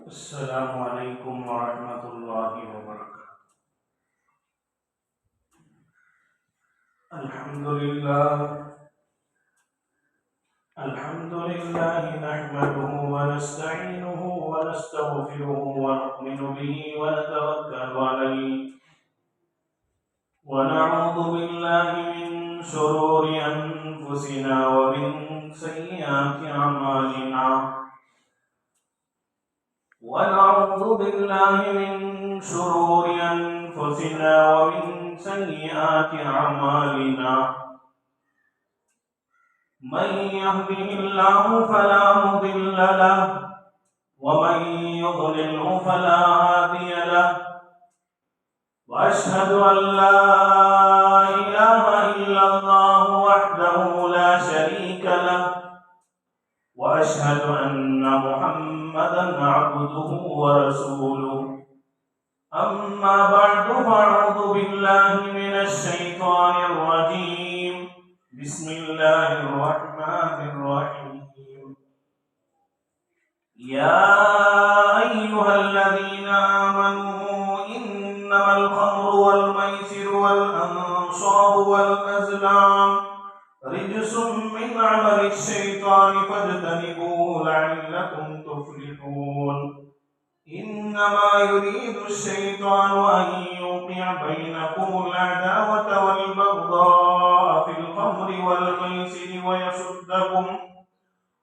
السلام علیکم ورحمۃ اللہ وبرکاتہ۔ الحمد للہ نحمده ونستعینه ونستغفره ونؤمن به ونتوکل علیہ ونعوذ باللہ من شرور انفسنا ومن سیئات اعمالنا ونعوذ بالله من شرور أنفسنا ومن سيئات أعمالنا من يهده الله فلا مضل له ومن يضلله فلا هادي له وأشهد أن لا إله إلا الله وحده لا شريك له وأشهد أن محمدًا عبده ورسوله أما بعد فأعوذ بالله من الشيطان الرجيم بسم الله الرحمن الرحيم يا أيها الذين آمنوا إنما الخمر والميسر والأنصاب والأزلام رجس من عمل الشيطان فاجتنبوه لعلكم تفلحون إنما يريد الشيطان أن يوقع بينكم العداوة والبغضاء في الخمر والميسر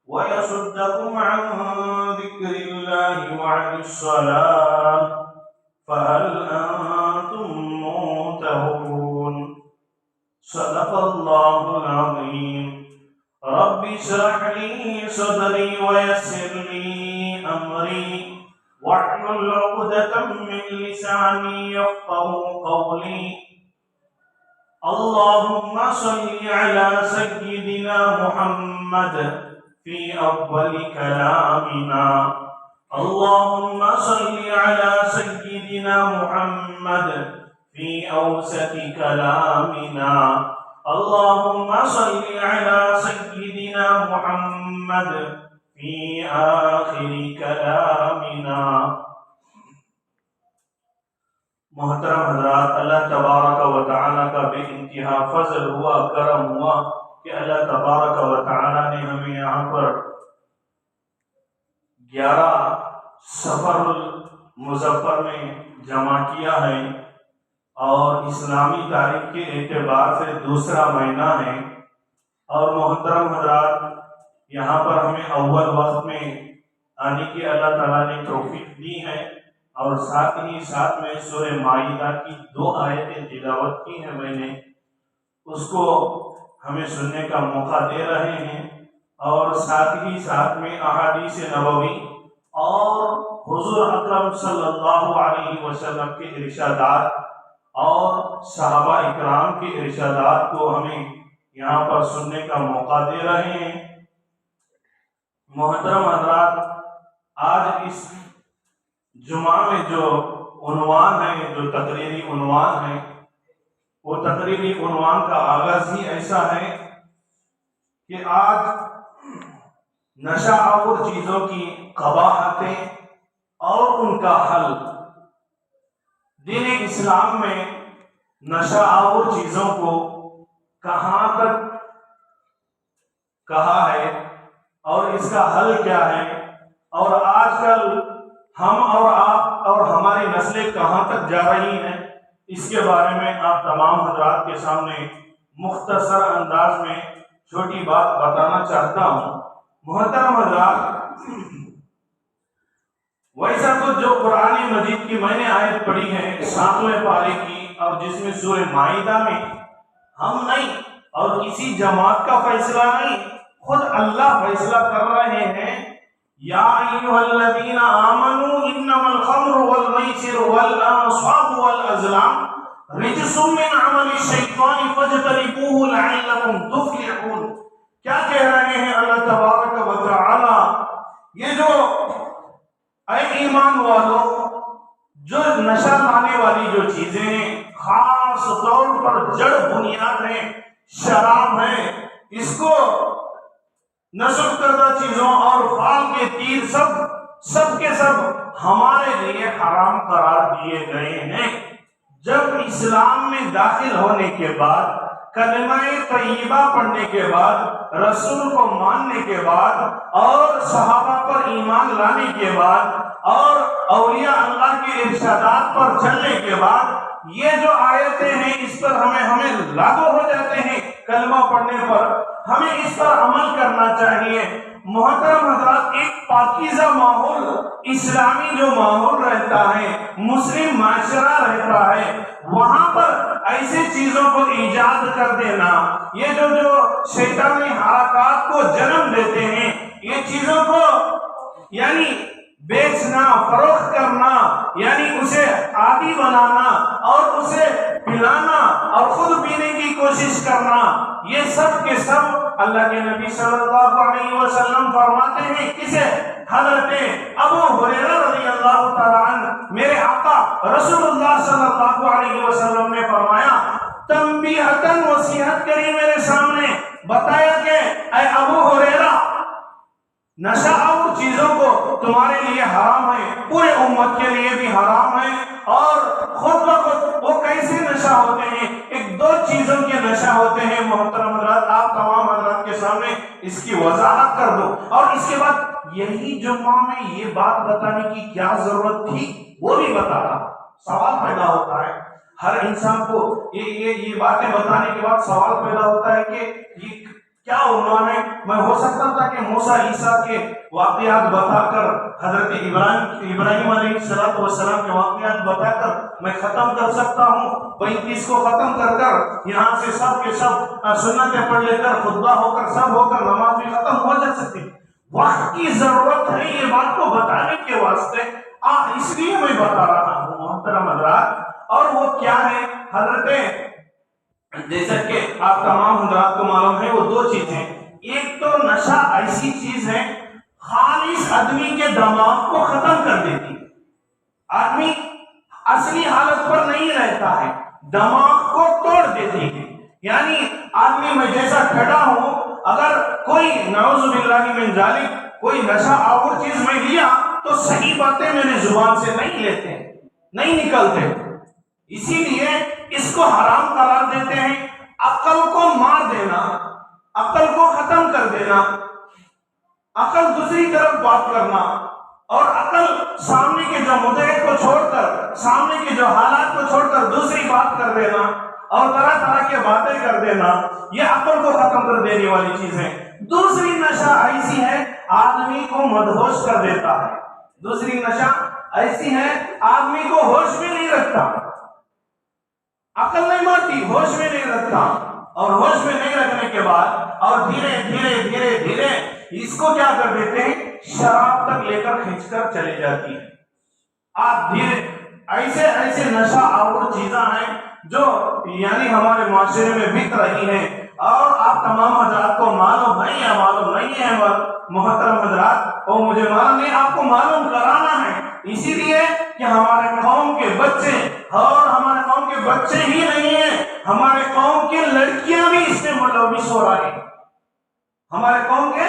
ويصدكم عن ذكر الله وعن الصلاة فهل أنتم منتهون صدق الله العظيم رب اشرح لي صدري ويسر لي أمري واحلل عقدة من لساني يفقهوا قولي اللهم صل على سيدنا محمد في أول كلامنا اللهم صل على سيدنا محمد في أوسط كلامنا اللهم صل على سيدنا محمد في آخر كلامنا۔ محترم حضرات، اللہ تبارک و تعالیٰ کا بے انتہا فضل ہوا، کرم ہوا کہ اللہ تبارک و تعالیٰ نے ہمیں یہاں پر 11 سفر المظفر میں جمع کیا ہے اور اسلامی تاریخ کے اعتبار سے دوسرا مہینہ ہے، اور محترم حضرات یہاں پر ہمیں اول وقت میں آنے کی اللہ تعالیٰ نے توفیق دی ہے، اور ساتھ ہی ساتھ میں سورہ مائدہ کی 2 آیتیں تلاوت کی ہیں، میں نے اس کو ہمیں سننے کا موقع دے رہے ہیں، اور ساتھ ہی ساتھ میں احادیث نبوی اور حضور اکرم صلی اللہ علیہ وسلم کے ارشادات اور صحابہ اکرام کے ارشادات کو ہمیں یہاں پر سننے کا موقع دے رہے ہیں۔ محترم حضرات، آج اس جمعہ میں جو عنوان ہے، جو تقریری عنوان ہے، وہ تقریری عنوان کا آغاز ہی ایسا ہے کہ آج نشہ آور چیزوں کی قباحتیں اور ان کا حل۔ دین اسلام میں نشہ آور چیزوں کو کہاں تک کہا ہے اور اس کا حل کیا ہے، اور آج کل ہم اور آپ اور ہماری نسلیں کہاں تک جا رہی ہیں، اس کے بارے میں آپ تمام حضرات کے سامنے مختصر انداز میں چھوٹی بات بتانا چاہتا ہوں۔ محترم حضرات، ویسا تو جو قرآن مجید کی میں نے آیت پڑھی ہے 7ویں پارے کی، اور جس میں سورہ مائدہ میں ہم نہیں اور کسی جماعت کا فیصلہ نہیں، خود اللہ فیصلہ کر رہے ہیں، یا ایھا الذین آمنوا انما الخمر والمیسر والانصاب والازلام رجس من عمل الشیطان فاجتنبوه لعلکم تفلحون۔ کیا کہہ رہے ہیں اللہ تبارک و تعالی؟ یہ جو اے ایمان والو، جو نشہ لانے والی جو چیزیں خاص طور پر جڑ بنیاد ہیں، شراب ہے، اس کو نسل کردہ چیزوں اور فال کے تیر سب کے سب ہمارے لیے حرام قرار دیے گئے ہیں۔ جب اسلام میں داخل ہونے کے بعد، کلمہ طیبہ پڑھنے کے بعد، رسول کو ماننے کے بعد اور صحابہ پر ایمان لانے کے بعد اور اولیاء اللہ کے ارشادات پر چلنے کے بعد، یہ جو آیتیں ہیں اس پر ہمیں لاگو ہو جاتے ہیں۔ کلمہ پڑھنے پر ہمیں اس پر عمل کرنا چاہیے۔ محترم حضرات، ایک پاکیزہ ماحول، اسلامی جو ماحول رہتا ہے، مسلم معاشرہ رہتا ہے، وہاں پر ایسے چیزوں کو ایجاد کر دینا، یہ جو شیطانی حرکات کو جنم دیتے ہیں، یہ چیزوں کو یعنی بیچنا، فروخت کرنا، یعنی اسے عادی بنانا اور اسے پلانا اور خود پینے کی کوشش کرنا، یہ سب کے سب اللہ کے نبی صلی اللہ علیہ وسلم فرماتے ہیں۔ کسے؟ حضرت ابو ہریرہ رضی اللہ تعالیٰ عنہ، میرے آقا رسول اللہ صلی اللہ علیہ وسلم نے فرمایا، تنبیہتاً وصیحت کری میرے سامنے، بتایا کہ اے ابو ہریرہ، نشہ اور چیزوں کو تمہارے لیے حرام ہے، پورے امت کے لیے بھی حرام ہے، اور خود بخود وہ کیسے نشہ ہوتے ہیں؟ ایک دو چیزوں کے نشہ ہوتے ہیں محترم حضرات، آپ تمام حضرات کے سامنے اس کی وضاحت کر دو، اور اس کے بعد یہی جمعہ میں یہ بات بتانے کی کیا ضرورت تھی وہ بھی بتا رہا۔ سوال پیدا ہوتا ہے ہر انسان کو، یہ باتیں بتانے کے بعد سوال پیدا ہوتا ہے کہ یہ کیا عنوان ہے؟ میں ہو سکتا تھا کہ موسیٰ عیسیٰ کے واقعات بتا کر، حضرت ابراہیم علیہ السلام کے واقعات بتا کر میں ختم کر سکتا ہوں، 35 کو ختم کر کر یہاں سے سب کے سب سنتیں پڑھ لے کر، خطبہ ہو کر، سب ہو کر نماز بھی ختم ہو جا سکتی۔ وقت کی ضرورت ہے یہ بات کو بتانے کے واسطے، اس لیے میں بتا رہا ہوں محترم حضرات۔ اور وہ کیا ہے حضرت، جیسا کہ آپ تمام حضرات کو معلوم ہے، وہ دو چیزیں، ایک تو نشہ ایسی چیز ہے خالص آدمی کے دماغ کو ختم کر دیتی ہے، آدمی اصلی حالت پر نہیں رہتا ہے، دماغ کو توڑ دیتی ہے۔ یعنی آدمی میں جیسا کھڑا ہوں، اگر کوئی نعوذ باللہ من ذالک کوئی نشہ آور چیز میں لیا تو صحیح باتیں میری زبان سے نہیں لیتے، نہیں نکلتے، اسی لیے اس کو حرام قرار دیتے ہیں۔ عقل کو مار دینا، عقل کو ختم کر دینا، عقل دوسری طرف بات کرنا، اور عقل سامنے کے جو مدعے کو چھوڑ کر، سامنے کے جو حالات کو چھوڑ کر دوسری بات کر دینا اور طرح طرح کی باتیں کر دینا، یہ عقل کو ختم کر دینے والی چیز ہے۔ دوسری نشہ ایسی ہے آدمی کو مدہوش کر دیتا ہے، دوسری نشہ ایسی ہے آدمی کو ہوش میں نہیں رکھتا، عقل نہیں مارتی، ہوش میں نہیں رکھتا، اور ہوش میں نہیں رکھنے کے بعد اور دھیرے دھیرے دھیرے دھیرے اس کو کیا کر دیتے ہیں، شراب تک لے کر کھینچ کر چلے جاتی ہے۔ آپ دھیرے ایسے نشہ آور چیزاں ہیں جو یعنی ہمارے معاشرے میں بک رہی ہیں، اور آپ تمام حضرات کو معلوم ہے یا معلوم نہیں ہے محترم حضرات، وہ مجھے معلوم نہیں، آپ کو معلوم کرانا ہے، اسی لیے کہ ہمارے قوم کے بچے، اور ہمارے قوم کے بچے ہی نہیں ہیں، ہمارے قوم کی لڑکیاں بھی اس میں ملوث ہو رہے ہیں، ہمارے قوم کے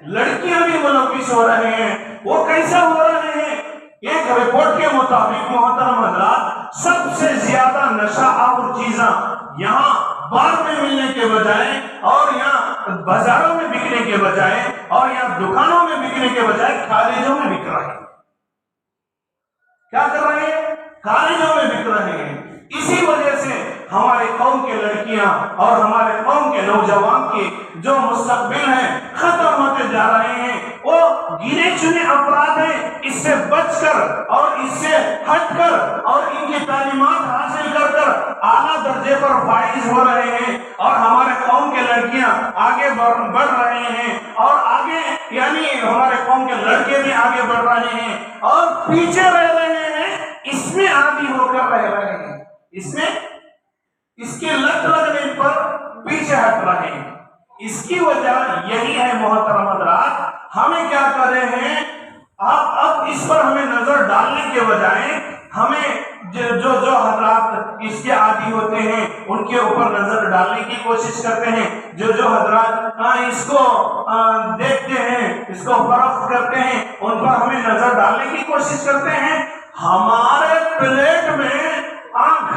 لڑکیاں بھی ملوث ہو رہے ہیں۔ وہ کیسے ہو رہے ہیں؟ ایک رپورٹ کے مطابق محترم حضرات، سب سے زیادہ نشہ آور چیزاں یہاں بار میں ملنے کے بجائے اور یہاں بازاروں میں بکنے کے بجائے اور یہاں دکانوں میں بکنے کے بجائے کالجوں میں بک رہے ہیں۔ کیا کر رہے ہیں؟ کالجوں میں بک رہے ہیں۔ اسی وجہ سے ہمارے قوم کے لڑکیاں اور ہمارے قوم کے نوجوان کی جو مستقبل ہے ختم ہوتے جا رہے ہیں۔ وہ گنے چنے افراد ہیں، اس سے بچ کر اور اس سے ہٹ کر اور ان کی تعلیمات حاصل کر کر اعلیٰ درجے پر فائز ہو رہے ہیں، اور ہمارے قوم کے لڑکیاں آگے بڑھ رہے ہیں، اور آگے یعنی ہمارے قوم کے لڑکے بھی آگے بڑھ رہے ہیں، اور پیچھے رہ رہے ہیں، اس میں عادی ہو کر رہ رہے ہیں، اس میں اس کے لت لگنے پر پیچھے ہٹ رہے ہیں۔ اس کی وجہ یہی ہے محترم حضرات، ہمیں کیا کر رہے ہیں، اب اس پر ہمیں نظر ڈالنے کے بجائے ہمیں جو حضرات اس کے عادی ہوتے ہیں ان کے اوپر نظر ڈالنے کی کوشش کرتے ہیں، جو حضرات اس کو دیکھتے ہیں، اس کو فروخت کرتے ہیں، ان پر ہمیں نظر ڈالنے کی کوشش کرتے ہیں۔ ہمارے پلیٹ میں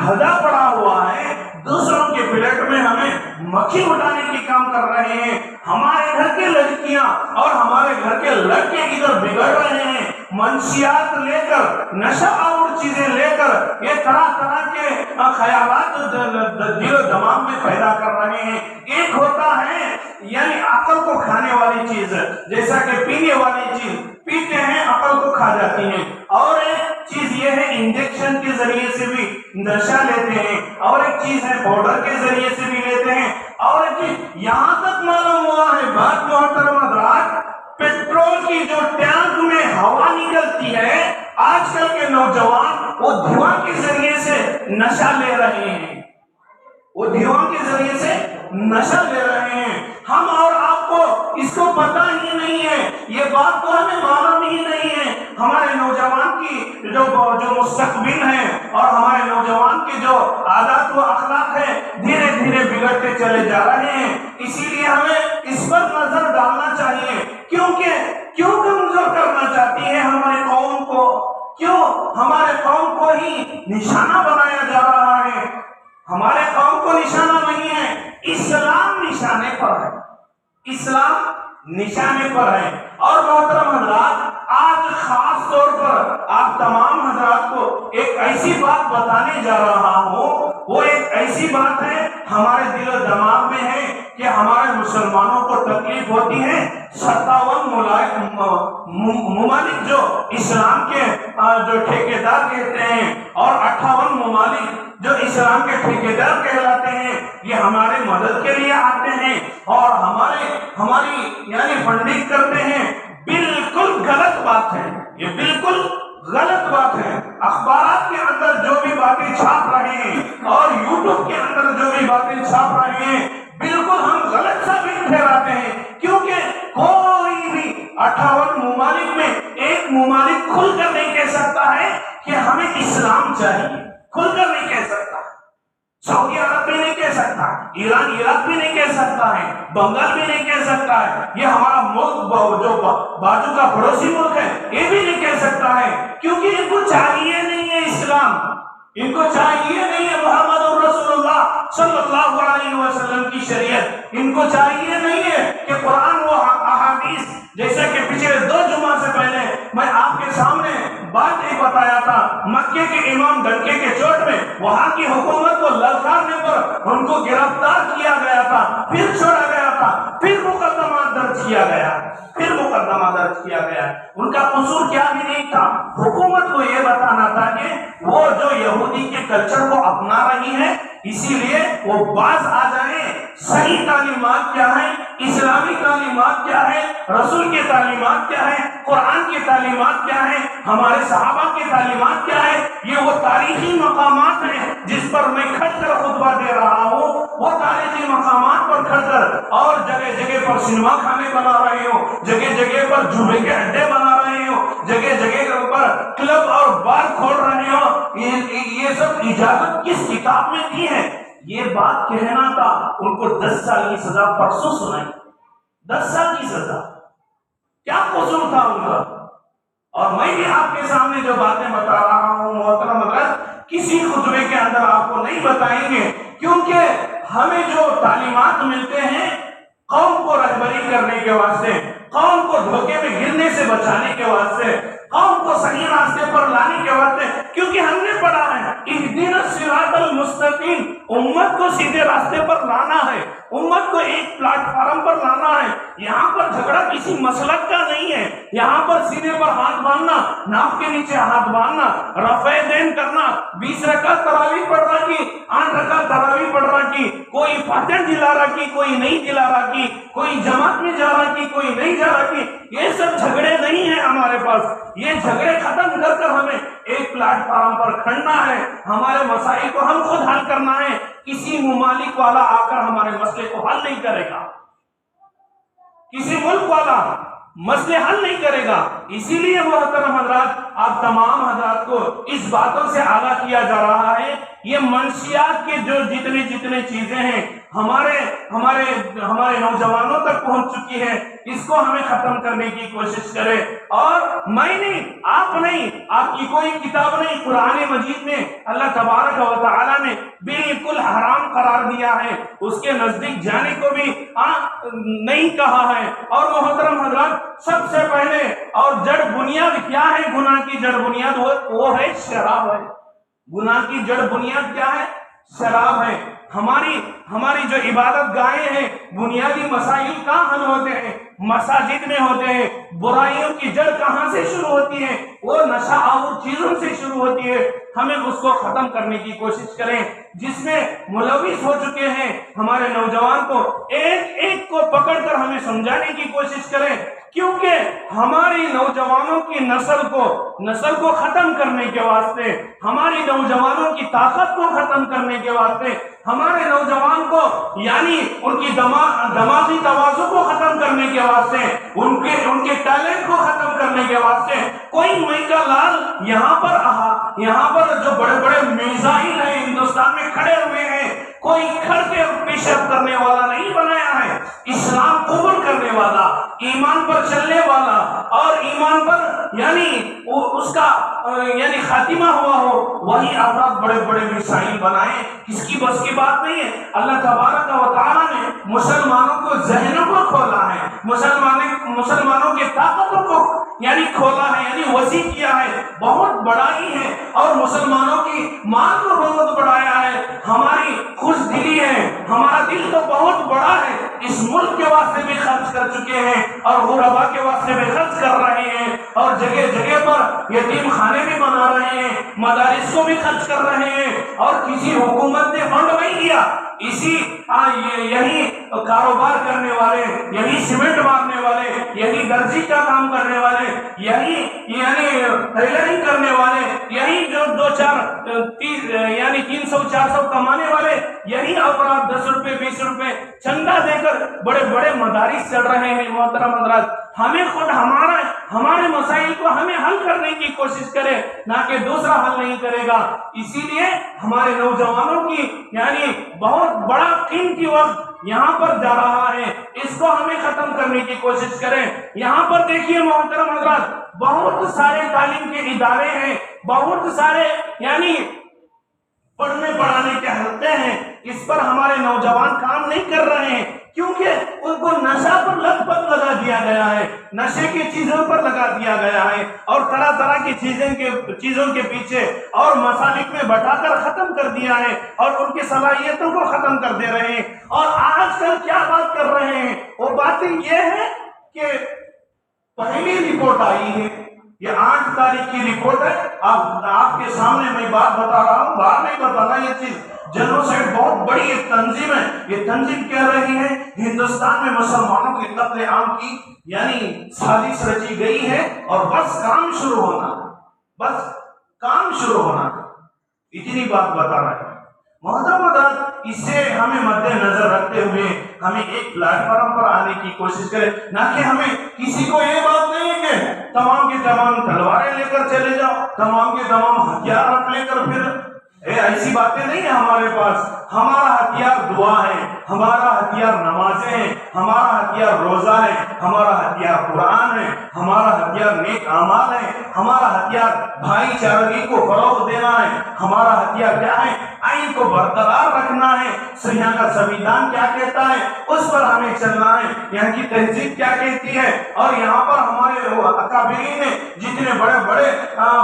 گھدا پڑا ہوا ہے، دوسروں کے پلیٹ میں ہمیں مکھی اٹھانے کی کام کر رہے ہیں۔ ہمارے گھر کے لڑکیاں اور ہمارے گھر کے لڑکے ادھر بگڑ رہے ہیں، منشیات لے کر، نشہ آور چیزیں لے کر، یہ طرح طرح کے خیالات دل و دماغ میں پیدا کر رہے ہیں۔ ایک ہوتا ہے یعنی عقل کو کھانے والی چیز، جیسا کہ پینے والی چیز، پیتے ہیں عقل کو کھا جاتی ہیں، اور ایک چیز یہ ہے انجیکشن کے ذریعے سے بھی نشہ لیتے ہیں، اور ایک چیز ہے پاؤڈر کے ذریعے سے بھی لیتے ہیں، اور ایک چیز یہاں تک معلوم ہوا ہے بات محترم حضرات، پیٹرول کی جو ٹینک میں ہوا نکلتی ہے، آج کل کے نوجوان وہ دھواں کے ذریعے سے نشہ لے رہے ہیں، وہ دھواں کے ذریعے سے نشہ لے رہے ہیں۔ ہم اور آپ کو اس کو پتہ ہی نہیں ہے، یہ بات تو ہمیں معلوم ہی نہیں ہے۔ ہمارے نوجوان کی جو مستقبل ہے اور ہمارے نوجوان کے جو عادات و اخلاق ہے، دھیرے دھیرے بگڑتے چلے جا رہے ہیں۔ اسی لیے ہمیں اس پر نظر ڈالنا چاہیے، کیوں کمزور کرنا چاہتی ہے ہمارے قوم کو، کیوں ہمارے قوم کو ہی نشانہ بنایا جا رہا ہے؟ ہمارے قوم کو نشانہ نہیں ہے، اسلام نشانے پر ہے، اسلام نشانے پر ہے۔ اور محترم حضرات، آج خاص طور پر آپ تمام حضرات کو ایک ایسی بات بتانے جا رہا ہوں، وہ ایک ایسی بات ہے ہمارے دل و دماغ میں ہے کہ ہمارے مسلمانوں کو تکلیف ہوتی ہے۔ 57 ممالک جو اسلام کے جو ٹھیکیدار کہتے ہیں، اور 58 ممالک جو اسلام کے ٹھیکیدار کہلاتے ہیں، یہ ہمارے مدد کے لیے آتے ہیں اور ہماری یعنی فنڈنگ کرتے ہیں۔ بالکل غلط بات ہے، یہ بالکل غلط بات ہے۔ اخبارات کے اندر جو بھی باتیں چھاپ رہے ہیں اور یوٹیوب کے اندر جو بھی باتیں چھاپ رہے ہیں، بالکل ہم غلط ثابت ٹھہراتے ہیں، کیونکہ کوئی بھی 58 ممالک میں ایک ممالک کھل کر نہیں کہہ سکتا ہے کہ ہمیں اسلام چاہیے، کھل کر نہیں کہہ سکتا۔ سعودی عرب بھی نہیں کہہ سکتا، ایران عراق بھی نہیں کہہ سکتا ہے، بنگال بھی نہیں کہہ سکتا ہے، یہ ہمارا ملک جو بازو کا پڑوسی ملک ہے یہ بھی نہیں کہہ سکتا ہے، کیونکہ ان کو چاہیے نہیں ہے اسلام، ان کو چاہیے نہیں ہے محمد رسول اللہ صلی اللہ علیہ وسلم کی شریعت، ان کو چاہیے نہیں ہے کہ قرآن و احادیث، جیسا کہ پچھلے 2 جمعہ سے پہلے میں آپ کے سامنے بات ایک بتایا تھا، مکے کے امام ڈنکے کے چوٹ میں وہاں کی حکومت کو للکارنے پر ان کو گرفتار کیا گیا تھا، پھر چھوڑا گیا تھا، پھر مقدمہ درج کیا گیا، ان کا قصور کیا بھی نہیں تھا، حکومت کو یہ بتانا تھا کہ وہ جو یہودی کے کلچر کو اپنا رہی ہے، اسی لیے وہ باز آ جائیں، صحیح تعلیمات کیا ہے، اسلامی تعلیمات کیا ہے، رسول کی تعلیمات کیا ہے، قرآن کی تعلیمات کیا ہے، ہمارے صحابہ کی تعلیمات کیا ہے۔ یہ وہ تاریخی مقامات ہیں جس پر میں کھڑ کر خطبہ دے رہا ہوں، وہ تاریخی مقامات پر کھڑ کر، اور جگہ جگہ پر سنیما کھانے بنا رہے ہو، جگہ جگہ پر جمعے کے اڈے بنا رہے ہو، جگہ جگہ پر کلب اور بار کھول رہے ہو، یہ سب اجازت کس کتاب میں دی ہے؟ یہ بات کہنا تھا، ان کو 10 سال کی سزا پرسوں سنائی، 10 سال کی سزا، کیا قصور تھا ان کا؟ اور میں بھی آپ کے سامنے جو باتیں بتا رہا ہوں محترم حضرات، کسی خطبے کے اندر آپ کو نہیں بتائیں گے، کیونکہ ہمیں جو تعلیمات ملتے ہیں قوم کو رہبری کرنے کے واسطے، قوم کو دھوکے میں گرنے سے بچانے کے واسطے، قوم کو صحیح راستے پر لانے کے واسطے، کیونکہ ہم نے پڑھا ہے اہدنا الصراط المستقیم، امت کو سیدھے راستے پر لانا ہے، امت کو ایک پلیٹ فارم پر لانا ہے۔ یہاں پر جھگڑا کسی مسلک کا نہیں ہے، یہاں پر سینے پر ہاتھ باندھنا، ناک کے نیچے ہاتھ باندھنا، رفع دین کرنا، 20 رکعت تراویح پڑھ رہا کی، 8 رکعت تراویح پڑھ رہا کی، کوئی فاتح دلا رہا کی، کوئی نہیں دلا رہا کی، کوئی جماعت میں جا رہا کی، کوئی نہیں جا رہا کی، یہ سب جھگڑے نہیں ہیں ہمارے پاس۔ یہ جھگڑے ختم کر کر ہمیں ایک پلیٹ فارم پر کھڑنا ہے، ہمارے مسائل کو ہم خود حل کرنا ہے، کسی ممالک والا آ کر ہمارے مسئلے کو حل نہیں کرے گا، کسی ملک والا مسئلے حل نہیں کرے گا۔ اسی لیے محترم حضرات، آپ تمام حضرات کو اس باتوں سے آگاہ کیا جا رہا ہے یہ منشیات کے جو جتنے چیزیں ہیں ہمارے نوجوانوں تک پہنچ چکی ہے، اس کو ہمیں ختم کرنے کی کوشش کرے۔ اور میں نہیں، آپ کی کوئی کتاب نہیں، قرآن مجید میں اللہ تبارک و تعالی نے بالکل حرام قرار دیا ہے، اس کے نزدیک جانے کو بھی نہیں کہا ہے۔ اور محترم حضرات، سب سے پہلے اور جڑ بنیاد کیا ہے گناہ کی جڑ بنیاد؟ وہ ہے شراب ہے۔ گناہ کی جڑ بنیاد کیا ہے؟ شراب ہے۔ ہماری جو عبادت گاہیں ہیں، بنیادی مسائل کہاں حل ہوتے ہیں؟ مساجد میں ہوتے ہیں۔ برائیوں کی جڑ کہاں سے شروع ہوتی ہے؟ وہ نشہ آور چیزوں سے شروع ہوتی ہے۔ ہمیں اس کو ختم کرنے کی کوشش کریں، جس میں ملوث ہو چکے ہیں ہمارے نوجوان کو ایک کو پکڑ کر ہمیں سمجھانے کی کوشش کریں، کیونکہ ہماری نوجوانوں کی نسل کو ختم کرنے کے واسطے، ہماری نوجوانوں کی طاقت کو ختم کرنے کے واسطے، ہمارے نوجوان کو یعنی ان کی دماغی توازن کو ختم کرنے کے واسطے، ان کے ٹیلنٹ کو ختم کرنے کے واسطے کوئی میکا لال یہاں پر جو بڑے بڑے میزائل ہیں ہندوستان میں کھڑے ہوئے ہیں، کوئی کھڑ کے پیشرفت کرنے والا نہیں بنایا ہے۔ اسلام قبول کرنے والا، ایمان پر چلنے والا اور ایمان پر اس کا خاتمہ ہوا ہو، وہی افراد بڑے بڑے میزائل بنائیں، کس کی بس کی بات نہیں ہے۔ اللہ تبارک و تعالیٰ نے مسلمانوں کو ذہنوں کو کھولا ہے، مسلمانوں کے طاقتوں کو کھولا ہے، وسیع کیا ہے، بہت بڑائی ہے، اور مسلمانوں کی مال کو بہت بڑھایا ہے۔ ہماری خوش دلی ہے، ہمارا دل تو بہت بڑا ہے، اس ملک کے واسطے بھی خرچ کر چکے ہیں اور غربا کے واسطے بھی خرچ کر رہے ہیں، اور جگہ جگہ پر یتیم خانے بھی بنا رہے ہیں، مدارس کو بھی خرچ کر رہے ہیں، اور کسی حکومت نے فنڈ نہیں دیا، یہی کاروبار کرنے والے، یہی سیمنٹ مارنے والے، یہی درزی کا کام کرنے والے، یہی ٹیلرنگ کرنے والے، یہی جو 300-400 کمانے والے، یہی افراد 10 روپے 20 روپے چندہ دے کر بڑے بڑے مدارس چل رہے ہیں۔ محترم حضرات، ہمیں خود ہمارے مسائل کو ہمیں حل کرنے کی کوشش کرے، نہ کہ دوسرا حل نہیں کرے گا۔ اسی لیے ہمارے نوجوانوں کی بہت بڑا قیمتی وقت یہاں پر جا رہا ہے، اس کو ہمیں ختم کرنے کی کوشش کریں۔ یہاں پر دیکھیے محترم حضرات، بہت سارے تعلیم کے ادارے ہیں، بہت سارے پڑھنے پڑھانے کے حلقے ہیں، اس پر ہمارے نوجوان کام نہیں کر رہے ہیں، کیونکہ ان کو نشہ پر لت پت لگا دیا گیا ہے، نشے کی چیزوں پر لگا دیا گیا ہے، اور طرح طرح کی چیزوں کے پیچھے اور مسالک میں بٹا کر ختم کر دیا ہے، اور ان کی صلاحیتوں کو ختم کر دے رہے ہیں۔ اور آج کل کیا بات کر رہے ہیں؟ وہ باتیں یہ ہے کہ پہلی رپورٹ آئی ہے، یہ 8 تاریخ کی رپورٹ ہے، آپ کے سامنے میں بات بتا رہا ہوں، باہر نہیں بتانا یہ چیز۔ جنوسائیڈ بہت بڑی ایک تنظیم ہے، یہ تنظیم کہہ رہی ہے ہندوستان میں مسلمانوں کے قتل عام کی سازش رچی گئی ہے، اور بس کام شروع ہونا ہے، اتنی بات بتا رہے ہیں۔ محترم حضرات، اس سے ہمیں مد نظر رکھتے ہوئے ہمیں ایک پلیٹ فارم پر آنے کی کوشش کریں، نہ کہ ہمیں کسی کو یہ بات نہیں ہے کہ تمام کے تمام تلواریں لے کر چلے جاؤ، تمام کے تمام ہتھیار رکھ لے کر پھر ایسی باتیں نہیں ہیں ہمارے پاس۔ ہمارا ہتھیار دعا ہے، ہمارا ہتھیار نمازیں ہیں، ہمارا ہتھیار روزہ ہے، ہمارا ہتھیار قرآن ہے، ہمارا ہتھیار نیک اعمال ہے، ہمارا ہتھیار بھائی چارگی کو فروغ دینا ہے، ہمارا ہتھیار کیا ہے؟ آئین کو برقرار رکھنا ہے، یہاں کا سنویدھان کیا کہتا ہے اس پر ہمیں چلنا ہے، یہاں کی تہذیب کیا کہتی ہے، اور یہاں پر ہمارے اکابرین نے جتنے بڑے بڑے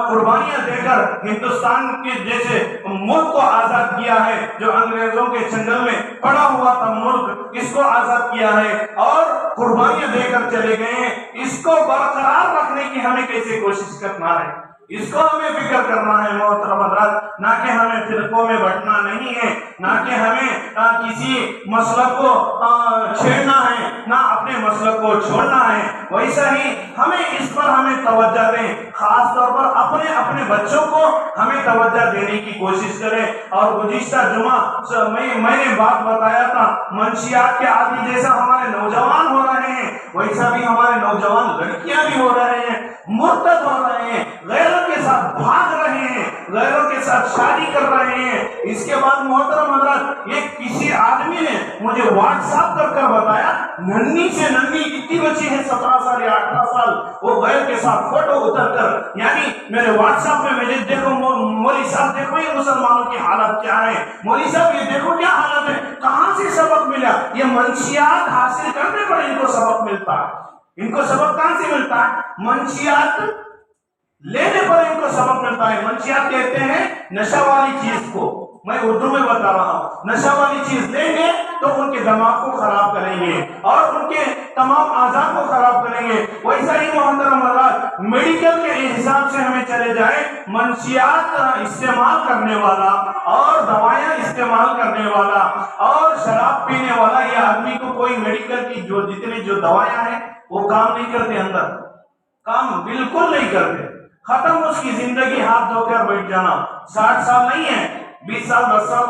قربانیاں دے کر ہندوستان کے جیسے ملک کو آزاد کیا ہے، جو انگریزوں کے چنگل میں پڑا ہوا تھا ملک، اس کو آزاد کیا ہے اور قربانیاں دے کر چلے گئے ہیں، اس کو برقرار رکھنے کی ہمیں کیسے کوشش کرنا ہے، اس کو ہمیں فکر کرنا ہے محترم حضرات، نہ کہ ہمیں فرقوں میں بٹنا نہیں ہے، نہ کہ ہمیں کسی مسلک کو چھیڑنا ہے، نہ اپنے مسلک کو چھوڑنا ہے۔ ویسا ہی ہمیں اس پر ہمیں توجہ دیں، خاص طور پر اپنے بچوں کو ہمیں توجہ دینے کی کوشش کریں۔ اور گزشتہ جمعہ میں نے بات بتایا تھا، منشیات کے عادی جیسا ہمارے نوجوان ہو رہے ہیں، ویسا بھی ہمارے نوجوان لڑکیاں بھی ہو رہے ہیں، مرتد ہو رہے ہیں، غیروں کے ساتھ بھاگ رہے ہیں، غیروں کے ساتھ شادی کر رہے ہیں۔ ایک کسی آدمی نے مجھے واٹس ایپ کر بتایا، ننھی سے ننھی اتنی بچی ہے 17 سال یا 18 سال، وہ غیر کے ساتھ فوٹو اتر کر یعنی میرے واٹس ایپ میں مجھے دیکھو مولوی صاحب دیکھو یہ مسلمانوں کی حالت کیا ہے، مولوی صاحب یہ دیکھو کیا حالت ہے، کہاں سے سبق ملا؟ یہ منشیات حاصل کرنے پر ان کو سبق ملتا ہے، ان کو سبق کہاں سے ملتا ہے؟ منشیات لینے پر ان کو سبق ملتا ہے۔ منشیات کہتے ہیں نشہ والی چیز کو، میں اردو میں بتا رہا ہوں، نشہ والی چیز لیں گے تو ان کے دماغ کو خراب کریں گے اور ان کے تمام اعضاء کو خراب کریں گے۔ ویسا ہی محترم حضرات میڈیکل کے حساب سے ہمیں چلے جائے، منشیات استعمال کرنے والا اور دوائیاں استعمال کرنے والا اور شراب پینے والا یہ آدمی کو کوئی میڈیکل کی جو جتنے جو دوائیاں ہیں وہ کام نہیں کرتے، اندر کام بالکل نہیں کرتے، ختم اس کی زندگی، ہاتھ دھو کر بیٹھ جانا، 60 سال نہیں ہے، 20 سال 10 سال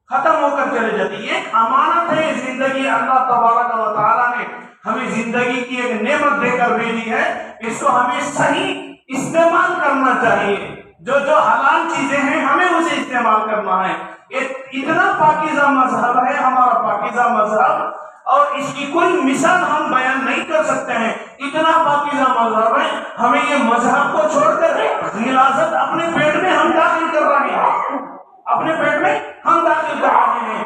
ختم ہو کر چلے جاتی۔ یہ ایک امانت ہے زندگی، اللہ تبارک و تعالیٰ نے ہمیں زندگی کی ایک نعمت دے کر بھیجی ہے، اس کو ہمیں صحیح استعمال کرنا چاہیے، جو حلال چیزیں ہیں ہمیں اسے استعمال کرنا ہے۔ اتنا پاکیزہ مذہب ہے ہمارا، پاکیزہ مذہب، اور اس کی کوئی مثال ہم بیان نہیں کر سکتے ہیں، اتنا پاکیزہ مذہب ہے، ہمیں یہ مذہب کو چھوڑ کر غلاظت اپنے پیٹ میں ہم داخل کر رہے ہیں، اپنے پیٹ میں ہم داخل کر رہے ہیں۔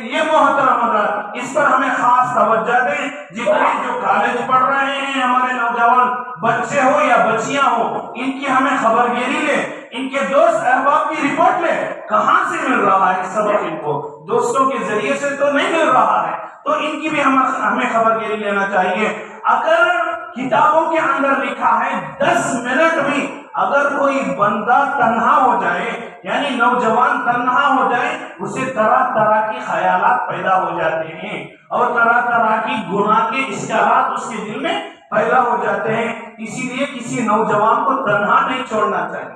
یہ محترم حضرات اس پر ہمیں خاص توجہ دیں، جتنے جو کالج پڑھ رہے ہیں ہمارے نوجوان بچے ہو یا بچیاں ہو، ان کی ہمیں خبر گیری لے، ان کے دوست احباب کی رپورٹ لے، کہاں سے مل رہا ہے سبق، ان کو دوستوں کے ذریعے سے تو نہیں مل رہا ہے، تو ان کی بھی ہمیں خبر گیری لینا چاہیے۔ اگر کتابوں کے اندر لکھا ہے 10 منٹ بھی اگر کوئی بندہ تنہا ہو جائے، یعنی نوجوان تنہا ہو جائے، اسے طرح طرح کی خیالات پیدا ہو جاتے ہیں اور طرح طرح کی گناہ کے اشارات اس کے دل میں پیدا ہو جاتے ہیں۔ اسی لیے کسی نوجوان کو تنہا نہیں چھوڑنا چاہیے،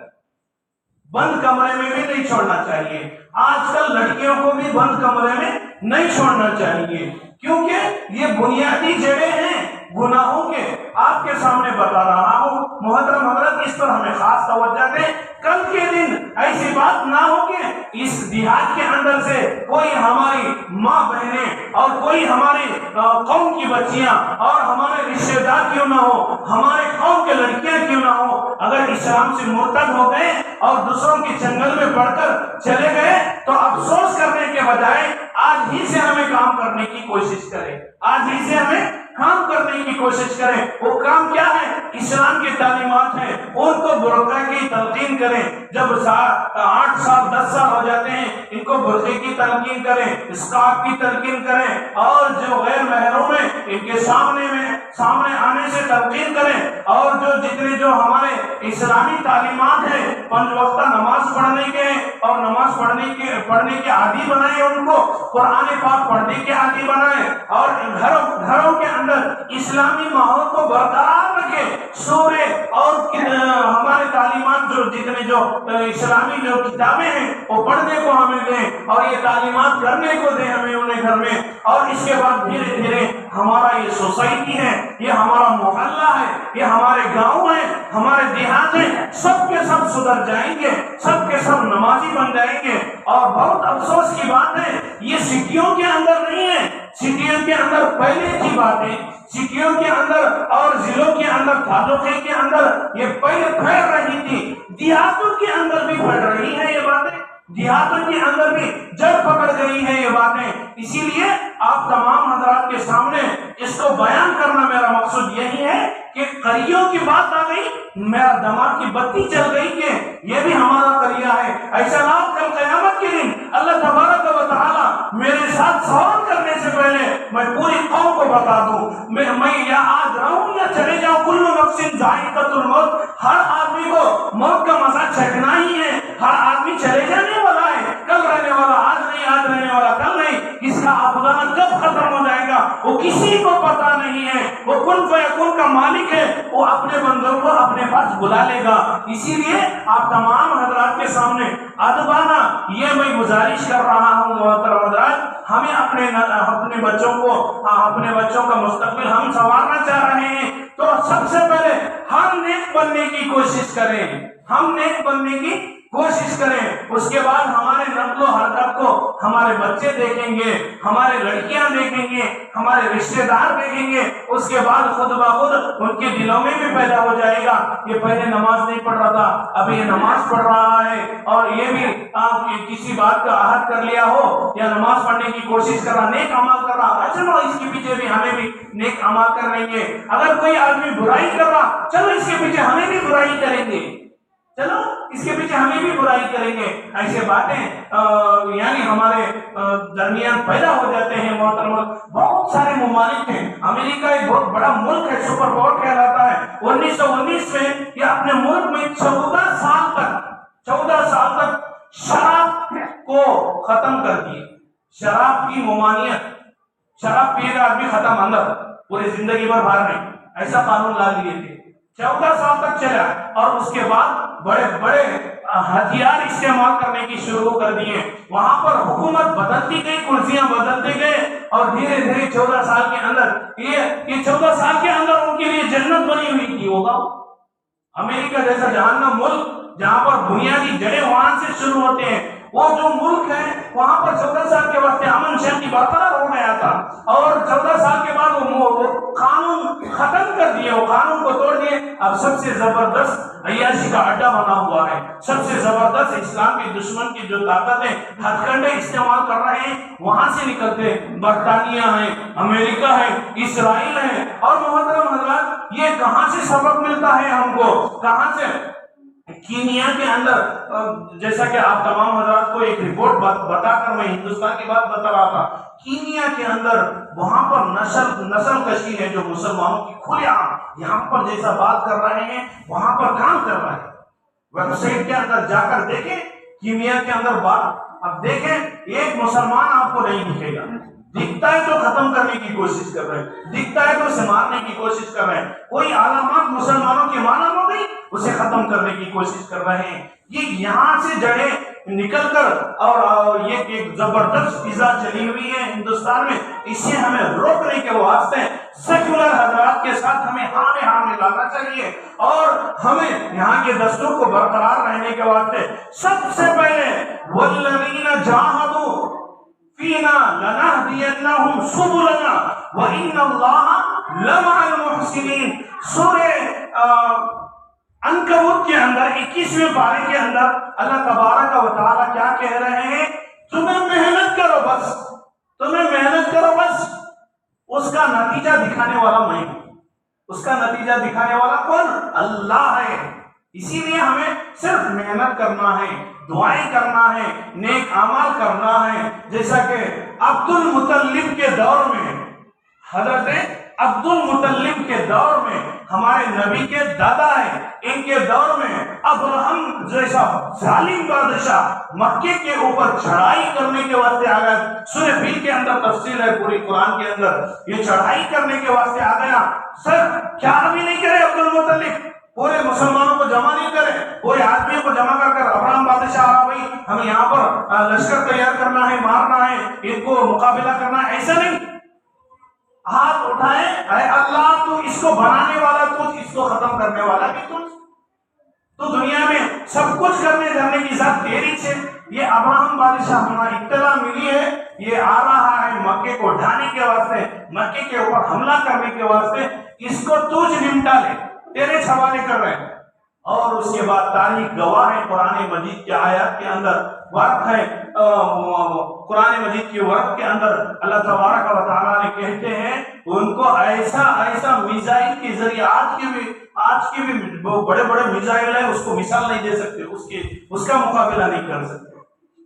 بند کمرے میں بھی نہیں چھوڑنا چاہیے، آج کل لڑکیوں کو بھی بند کمرے میں نہیں چھوڑنا چاہیے، کیونکہ یہ بنیادی جڑیں ہیں گناہوں کے، آپ کے سامنے بتا رہا ہوں محترم حضرت، اس پر ہمیں خاص توجہ دیں۔ کل کے دن ایسی بات نہ ہو کہ اس دیہات کے اندر سے کوئی ہماری ماں بہنیں اور کوئی ہماری قوم کی بچیاں اور ہمارے رشتہ دار کیوں نہ ہو، ہمارے قوم کے لڑکیاں کیوں نہ ہو، اگر اسلام سے مرتد ہو گئے اور دوسروں کے چنگل میں پڑھ کر چلے گئے تو افسوس کرنے کے بجائے آج ہی سے ہمیں کام کرنے کی کوشش کریں، آج ہی سے ہمیں کام کرنے کی کوشش کریں۔ وہ کام کیا ہے؟ اسلام کی تعلیمات ہیں، ان کو برقع کی تلقین کریں، جب 8 سال 10 سال ہو جاتے ہیں ان کو برقع کی تلقین کریں، اسکارف کی تلقین کریں، اور جو غیر محرم ہیں ان کے سامنے آنے سے تلقین کریں، اور جو جتنے جو ہمارے اسلامی تعلیمات ہیں 5 وقتہ نماز پڑھنے کے اور نماز پڑھنے کے عادی بنائیں، ان کو قرآن پاک پڑھنے کے عادی بنائیں، اور گھروں کے اندر اسلامی ماحول کو برقرار رکھیں، سورے اور ہمارے تعلیمات جو جتنے جو اسلامی جو کتابیں ہیں وہ پڑھنے کو ہمیں دیں اور یہ تعلیمات کرنے کو دیں ہمیں انہیں گھر میں، اور اس کے بعد دھیرے دھیرے ہمارا یہ سوسائٹی ہے، یہ ہمارا محلہ ہے، یہ ہمارے گاؤں ہیں، ہمارے دیہات ہیں، سب کے سب سدھر جائیں گے، سب کے سب نمازی بن جائیں گے۔ اور بہت افسوس کی بات ہے یہ سٹیوں کے اندر نہیں ہے، سٹیوں کے اندر پہلے کی باتیں، سٹیوں کے اندر اور ضلعوں کے اندر تعلقے کے اندر یہ پہلے پھیل رہی تھی، دیہاتوں کے اندر بھی پھیل رہی ہیں یہ باتیں، دیہاتوں کے اندر بھی جڑ پکڑ گئی ہیں یہ باتیں۔ اسی لیے آپ تمام حضرات کے سامنے اس کو بیان کرنا میرا مقصود یہی ہے کہ قریوں کی بات آ گئی، میرا دماغ کی بتی چل گئی کہ یہ بھی ہمارا قریہ ہے، ایسا نہ ہو کل قیامت کے دن اللہ تبارک و تعالی میرے ساتھ سوال کرنے سے پہلے میں پوری قوم کو بتا دوں، میں یا آج رہوں یا چلے جاؤں، کل نفس ذائقۃ الموت، ہر آدمی کو موت کا مزہ چکھنا ہی ہے، ہر آدمی چلے جانے والا ہے، کل رہنے والا آج نہیں، آج رہنے والا کل نہیں، کس کا افغان کب ختم ہو جائے گا وہ کسی کو پتا نہیں ہے، وہ کن فیکون کا مالک ہے، وہ اپنے بندوں کو اپنے پاس بلا لے گا۔ اسی لیے آپ تمام حضرات کے سامنے ادبانہ یہ میں گزارش کر رہا ہوں محترم حضرات، ہمیں اپنے بچوں کا مستقبل ہم سنوارنا چاہ رہے ہیں تو سب سے پہلے ہم نیک بننے کی کوشش کریں، ہم نیک بننے کی کوشش کریں. اس کے بعد ہمارے نقل و حرکت کو ہمارے بچے دیکھیں گے، ہمارے لڑکیاں دیکھیں گے، ہمارے رشتے دار دیکھیں گے. اس کے بعد خود بخود ان کے دلوں میں بھی پیدا ہو جائے گا کہ پہلے نماز نہیں پڑھ رہا تھا، اب یہ نماز پڑھ رہا ہے. اور یہ بھی کسی بات کا عہد کر لیا ہو یا نماز پڑھنے کی کوشش کر رہا، نیک عمل کر رہا، چلو اس کے پیچھے بھی ہمیں بھی نیک عمل کر لیں گے. اگر کوئی آدمی برائی کر رہا، چلو اس کے پیچھے ہمیں بھی برائی کریں گے، چلو اس کے پیچھے ہمیں بھی برائی کریں گے. ایسے باتیں یعنی ہمارے درمیان پیدا ہو جاتے ہیں. محترم، بہت سارے ممالک ہیں. امریکہ ایک بہت بڑا ملک ہے، سپر پاور کہلاتا ہے. 1919 میں یہ اپنے ملک میں 14 سال تک شراب کو ختم کر دیے. شراب کی ممانعت، شراب پیے گا آدمی ختم اندر، پوری زندگی بھر باہر نہیں، ایسا قانون لا دیے تھے. 14 سال تک چلا اور اس کے بعد بڑے بڑے ہتھیار استعمال کرنے کی شروع کر دیے. وہاں پر حکومت بدلتی گئی، کرسیاں بدلتے گئے اور دھیرے دھیرے 14 سال کے اندر یہ 14 سال کے اندر ان کے لیے جنت بنی ہوئی تھی. ہوگا امریکہ جیسا جہنم ملک جہاں پر بنیادی جڑیں وہاں سے شروع ہوتے ہیں، وہ جو ملک ہے وہاں پر 14 سال کے واسطے امن شانتی برقرار ہو گیا تھا. اور 14 سال کے بعد وہ قانون ختم کر دیے، وہ قانون کو توڑ دیے. اب سب سے زبردست عیاشی کا اڈا بنا ہوا ہے. سب سے زبردست اسلام کے دشمن کی جو طاقتیں ہتھ کنڈے استعمال کر رہے ہیں وہاں سے نکلتے برطانیہ ہے، امریکہ ہے، اسرائیل ہے. اور محترم حضرات، یہ کہاں سے سبق ملتا ہے ہم کو؟ کہاں سے؟ کینیا کے اندر، جیسا کہ آپ تمام حضرات کو ایک رپورٹ بتا کر میں ہندوستان کی بات بتا رہا تھا. کینیا کے اندر وہاں پر نسل کشی ہے جو مسلمانوں کی کھلے عام یہاں پر جیسا بات کر رہے ہیں وہاں پر کام کر رہے ہیں. ویب سائٹ کے اندر جا کر دیکھیں کینیا کے اندر بات. اب دیکھیں ایک مسلمان آپ کو نہیں دکھے گا، دکھتا ہے تو ختم کرنے کی کوشش کر رہے ہیں، دکھتا ہے تو اسے مارنے کی کوشش کر رہے ہیں. کوئی علامات مسلمانوں کی معلوم ہو گئی اسے ختم کرنے کی کوشش کر رہے ہیں. یہ یہاں سے جڑیں نکل کر اور یہ ایک زبردست فضا چلی ہوئی ہے ہندوستان میں. اسے ہمیں روکنے کے واسطے سیکولر حضرات کے ساتھ ہمیں ہاں میں لانا چاہیے اور ہمیں یہاں کے دستور کو برقرار رہنے کے واسطے سب سے پہلے والذین جاہدوا فینا لنہدینہم سبلنا وان اللہ لمع المحسنین. سورہ عنکبوت کے اندر 21ویں پارے کے اندر اللہ تبارک و تعالی کیا کہہ رہے ہیں؟ تمہیں محنت کرو بس، تمہیں محنت کرو بس. اس کا نتیجہ دکھانے والا میں ہوں. اس کا نتیجہ دکھانے والا کون؟ اللہ ہے. اسی لیے ہمیں صرف محنت کرنا ہے، دعائیں کرنا ہے، نیک اعمال کرنا ہے. جیسا کہ عبد المطلب کے دور میں، حضرت عبد المطلب کے دور میں ہمارے نبی کے دادا ہیں، ان کے دور میں ابراہیم جیسا ظالم بادشاہ مکے کے اوپر چڑھائی کرنے کے واسطے آ گیا. سورہ فیل کے اندر تفصیل ہے پوری قرآن کے اندر. یہ چڑھائی کرنے کے واسطے آ گیا. سر کیا ابھی نہیں کرے عبد المطلب؟ پورے مسلمانوں کو جمع نہیں کرے، پورے آدمیوں کو جمع کر ابراہیم بادشاہ آ بھائی ہمیں یہاں پر لشکر تیار کرنا ہے، مارنا ہے، ان کو مقابلہ کرنا ہے. ایسا نہیں. ہاتھ اٹھائے، اے اللہ تو اس کو بنانے والا تجھ، اس کو ختم کرنے والا بھی تجھ، تو دنیا میں سب کچھ کرنے دھرنے کی ذات تیری سے. یہ ابراہیم بادشاہ ہمیں اطلاع ملی ہے، یہ آ رہا ہے مکے کو ڈھانے کے واسطے، مکے کے اوپر حملہ کرنے کے واسطے. اس کو تجھ نمٹا لے، تیرے حوالے کر رہے ہیں. اور اس کے بعد تاریخ گواہ ہے، قرآن مجید کے آیات کے اندر ورق ہے، قرآن مجید کے ورق کے اندر اللہ تبارک و تعالیٰ نے کہتے ہیں ان کو ایسا میزائل کے ذریعے آج کے بھی بڑے بڑے میزائل ہیں، اس کو مثال نہیں دے سکتے، اس کا مقابلہ نہیں کر سکتے.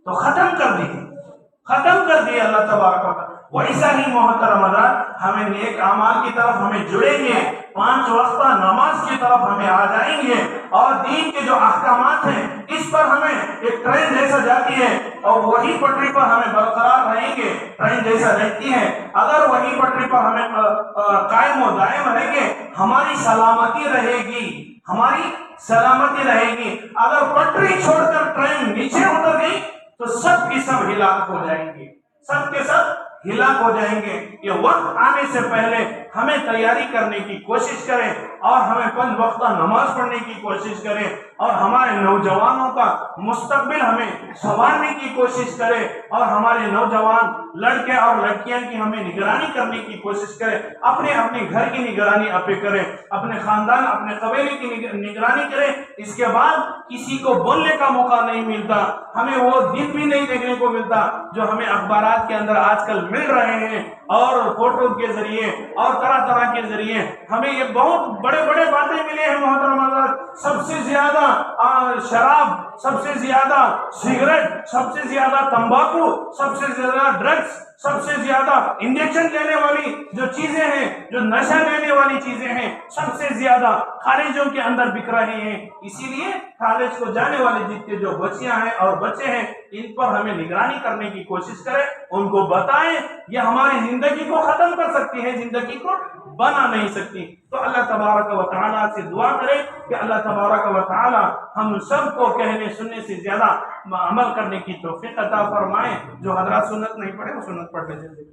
تو ختم کر دیے اللہ تبارک و تعالیٰ. ویسا ہی محترم حضرات ہمیں نیک اعمال کی طرف ہمیں جڑیں گے، 5 وقتہ نماز کی طرف ہمیں آ جائیں گے اور دین کے جو احکامات ہیں اس پر ہمیں ایک ٹرین جیسا جاتی ہے اور وہی پٹری پر ہمیں برقرار رہیں گے. ٹرین جیسا رہتی ہے، اگر وہی پٹری پر ہمیں قائم و دائم رہیں گے ہماری سلامتی رہے گی. اگر پٹری چھوڑ کر ٹرین نیچے اتر گئی تو سب کی سب ہلاک ہو جائیں گے، سب کے سب ہلاک ہو جائیں گے۔ یہ وقت آنے سے پہلے ہمیں تیاری کرنے کی کوشش کریں اور ہمیں 5 وقتہ نماز پڑھنے کی کوشش کریں اور ہمارے نوجوانوں کا مستقبل ہمیں سنوارنے کی کوشش کریں اور ہمارے نوجوان لڑکے اور لڑکیاں کی ہمیں نگرانی کرنے کی کوشش کریں، اپنے گھر کی نگرانی اپنے کریں، اپنے خاندان اپنے قبیلے کی نگرانی کریں۔ اس کے بعد کسی کو بولنے کا موقع نہیں ملتا، ہمیں وہ دن بھی نہیں دیکھنے کو ملتا جو ہمیں اخبارات کے اندر آج کل مل رہے ہیں اور فوٹو کے ذریعے اور طرح طرح کے ذریعے ہمیں یہ بہت بڑے بڑے باتیں ملے ہیں محترم حضرات۔ سب سے زیادہ شراب، سب سے زیادہ سگریٹ، سب سے زیادہ تمباکو، سب سے زیادہ ڈرگس، سب سے زیادہ انجیکشن لینے والی جو چیزیں ہیں، جو نشہ لینے والی چیزیں ہیں، سب سے زیادہ کالجوں کے اندر بک رہے ہیں۔ اسی لیے کالج کو جانے والے جتنے جو بچیاں ہیں اور بچے ہیں، ان پر ہمیں نگرانی کرنے کی کوشش کریں، ان کو بتائیں یہ ہماری زندگی کو ختم کر سکتی ہے، زندگی کو بنا نہیں سکتی۔ تو اللہ تبارک و تعالیٰ سے دعا کریں کہ اللہ تبارک و تعالیٰ ہم سب کو کہنے سننے سے زیادہ عمل کرنے کی توفیق عطا فرمائے۔ جو حضرات سنت نہیں پڑھے وہ سنت پڑھ لیں۔